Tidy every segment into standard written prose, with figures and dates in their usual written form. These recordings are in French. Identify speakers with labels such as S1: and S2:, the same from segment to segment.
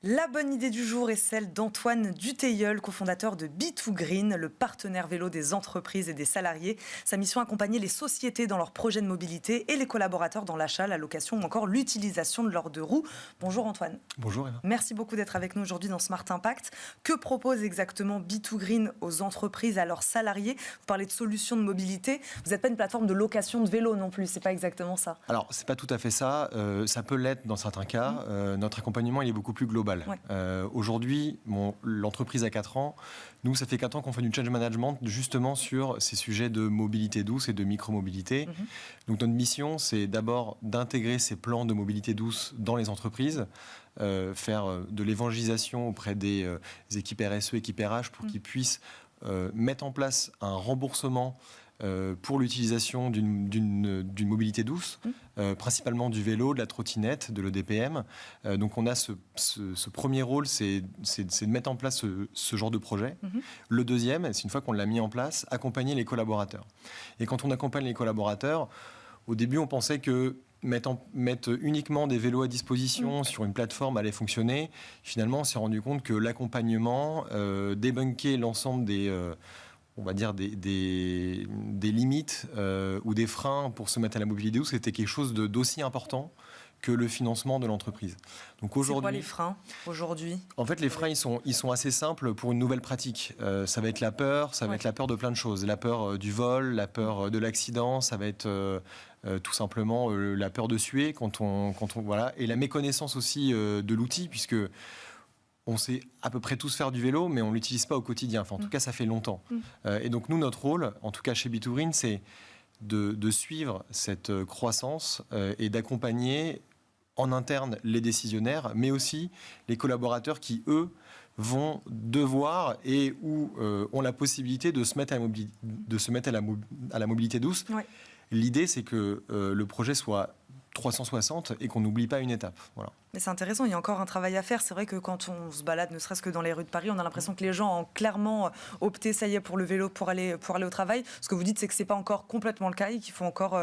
S1: La bonne idée du jour est celle d'Antoine Dutheilleul, cofondateur de B2Green, le partenaire vélo des entreprises et des salariés. Sa mission, accompagner les sociétés dans leurs projets de mobilité et les collaborateurs dans l'achat, la location ou encore l'utilisation de leurs deux roues. Bonjour Antoine.
S2: Bonjour Eva.
S1: Merci beaucoup d'être avec nous aujourd'hui dans Smart Impact. Que propose exactement B2Green aux entreprises, à leurs salariés? Vous parlez de solutions de mobilité. Vous n'êtes pas une plateforme de location de vélo non plus, c'est pas exactement ça.
S2: Alors, c'est pas tout à fait ça. Ça peut l'être dans certains cas. Notre accompagnement, il est beaucoup plus global.
S1: Ouais.
S2: Aujourd'hui, l'entreprise a 4 ans. Nous, ça fait 4 ans qu'on fait du change management justement sur ces sujets de mobilité douce et de micro-mobilité. Donc, notre mission, c'est d'abord d'intégrer ces plans de mobilité douce dans les entreprises, faire de l'évangélisation auprès des équipes RSE, équipes RH, pour qu'ils puissent mettre en place un remboursement pour l'utilisation d'une mobilité douce, principalement du vélo, de la trottinette, de l'EDPM. Donc on a ce premier rôle, c'est de mettre en place ce genre de projet. Le deuxième, c'est une fois qu'on l'a mis en place, accompagner les collaborateurs. Et quand on accompagne les collaborateurs, au début on pensait que mettre uniquement des vélos à disposition sur une plateforme allait fonctionner. Finalement, on s'est rendu compte que l'accompagnement, débunker l'ensemble on va dire des limites ou des freins pour se mettre à la mobilité douce, c'était quelque chose d'aussi important que le financement de l'entreprise. Donc aujourd'hui,
S1: c'est quoi les freins aujourd'hui?
S2: En fait, les freins, ils sont assez simples pour une nouvelle pratique. Ça va être la peur, ça va être la peur de plein de choses. La peur du vol, la peur de l'accident, ça va être tout simplement la peur de suer quand on voilà, et la méconnaissance aussi de l'outil, puisque on sait à peu près tous faire du vélo, mais on ne l'utilise pas au quotidien. Enfin, en tout cas, ça fait longtemps. Et donc, nous, notre rôle, en tout cas chez B2Green, c'est de suivre cette croissance et d'accompagner en interne les décisionnaires, mais aussi les collaborateurs qui, eux, vont devoir et ou ont la possibilité de se mettre à la mobilité douce. Ouais. L'idée, c'est que le projet soit 360 et qu'on n'oublie pas une étape. Voilà.
S1: Mais c'est intéressant, il y a encore un travail à faire. C'est vrai que quand on se balade, ne serait-ce que dans les rues de Paris, on a l'impression que les gens ont clairement opté, ça y est, pour le vélo, pour aller au travail. Ce que vous dites, c'est que ce n'est pas encore complètement le cas et qu'il faut encore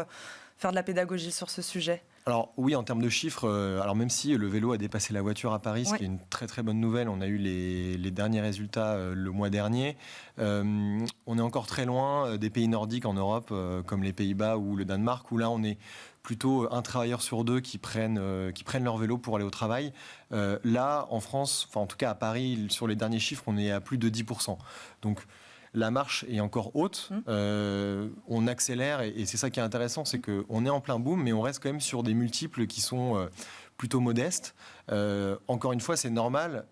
S1: faire de la pédagogie sur ce sujet.
S2: Alors oui, en termes de chiffres, alors même si le vélo a dépassé la voiture à Paris, ce qui est une très très bonne nouvelle, on a eu les derniers résultats le mois dernier, on est encore très loin des pays nordiques en Europe, comme les Pays-Bas ou le Danemark, où là on est plutôt un travailleur sur deux qui prennent leur vélo pour aller au travail. Là, en France, enfin en tout cas à Paris, sur les derniers chiffres, on est à plus de 10%. Donc la marche est encore haute, on accélère et c'est ça qui est intéressant, c'est qu'on est en plein boom, mais on reste quand même sur des multiples qui sont plutôt modestes. Encore une fois, c'est normal.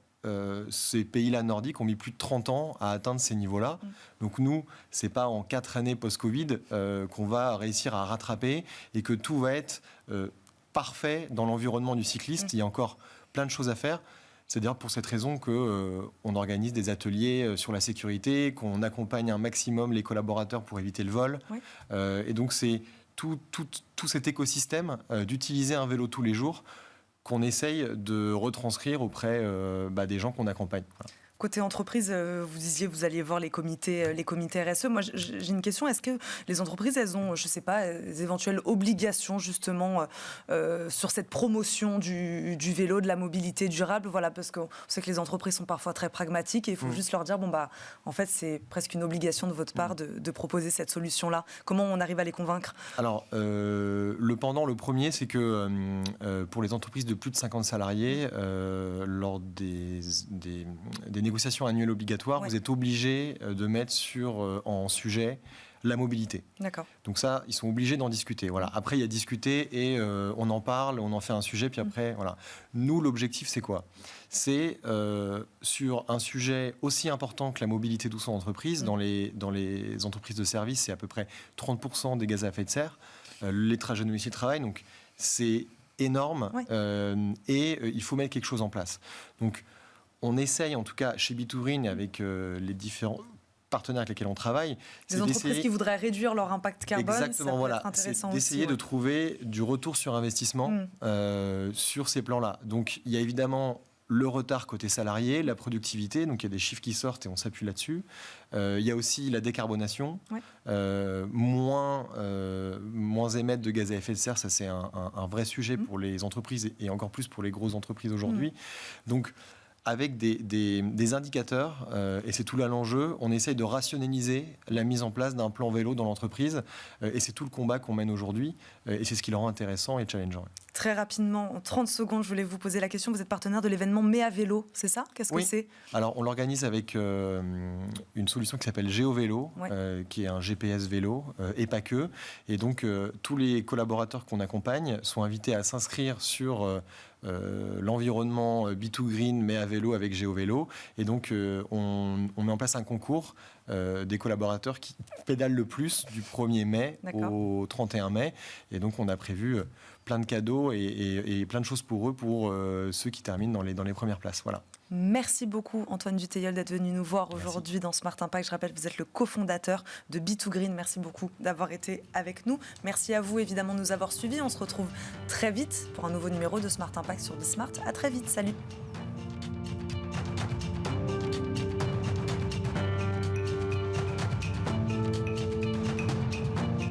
S2: Ces pays-là nordiques ont mis plus de 30 ans à atteindre ces niveaux-là. Donc nous, c'est pas en 4 années post-Covid qu'on va réussir à rattraper et que tout va être parfait dans l'environnement du cycliste. Il y a encore plein de choses à faire. C'est-à-dire pour cette raison qu'on organise des ateliers sur la sécurité, qu'on accompagne un maximum les collaborateurs pour éviter le vol. Oui. Et donc c'est tout cet écosystème d'utiliser un vélo tous les jours qu'on essaye de retranscrire auprès des gens qu'on accompagne. Voilà.
S1: Côté entreprise, vous disiez vous alliez voir les comités RSE. Moi, j'ai une question. Est-ce que les entreprises, elles ont, je sais pas, des éventuelles obligations justement sur cette promotion du vélo, de la mobilité durable? Voilà, parce qu'on sait que les entreprises sont parfois très pragmatiques et il faut juste leur dire en fait, c'est presque une obligation de votre part de proposer cette solution-là. Comment on arrive à les convaincre?
S2: Alors, le premier, c'est que pour les entreprises de plus de 50 salariés, lors des négociations annuelles obligatoires, vous êtes obligé de mettre en sujet la mobilité.
S1: D'accord.
S2: Donc ça, ils sont obligés d'en discuter. Voilà. Après, il y a discuter et on en parle, on en fait un sujet, puis après, voilà. Nous, l'objectif, c'est quoi? C'est sur un sujet aussi important que la mobilité douce en entreprise. Dans les entreprises de services, c'est à peu près 30% des gaz à effet de serre. Les trajets domicile-travail, donc c'est énorme et il faut mettre quelque chose en place. Donc, on essaye, en tout cas, chez B2Green, avec les différents partenaires avec lesquels on travaille...
S1: Des entreprises qui voudraient réduire leur impact carbone,
S2: exactement,
S1: ça peut
S2: voilà.
S1: être intéressant
S2: c'est d'essayer
S1: aussi,
S2: de trouver du retour sur investissement sur ces plans-là. Donc, il y a évidemment le retard côté salarié, la productivité, donc il y a des chiffres qui sortent et on s'appuie là-dessus. Il y a aussi la décarbonation, moins émettre de gaz à effet de serre, ça c'est un vrai sujet pour les entreprises et encore plus pour les grosses entreprises aujourd'hui. Donc avec des indicateurs, et c'est tout là l'enjeu, on essaye de rationaliser la mise en place d'un plan vélo dans l'entreprise, et c'est tout le combat qu'on mène aujourd'hui, et c'est ce qui le rend intéressant et challengeant.
S1: Très rapidement, en 30 secondes, je voulais vous poser la question. Vous êtes partenaire de l'événement Mea Vélo, c'est ça? Qu'est-ce que c'est?
S2: Alors, on l'organise avec une solution qui s'appelle GeoVélo, qui est un GPS vélo, et pas que. Et donc, tous les collaborateurs qu'on accompagne sont invités à s'inscrire sur l'environnement B2Green Mea Vélo avec GeoVélo. Et donc, on met en place un concours des collaborateurs qui pédalent le plus du 1er mai au 31 mai. Et donc, on a prévu plein de cadeaux et plein de choses pour eux, pour ceux qui terminent dans les premières places. Voilà.
S1: Merci beaucoup Antoine Dutheilleul d'être venu nous voir aujourd'hui dans Smart Impact. Je rappelle que vous êtes le cofondateur de B2Green. Merci beaucoup d'avoir été avec nous. Merci à vous évidemment de nous avoir suivis. On se retrouve très vite pour un nouveau numéro de Smart Impact sur Bismart. À très vite. Salut.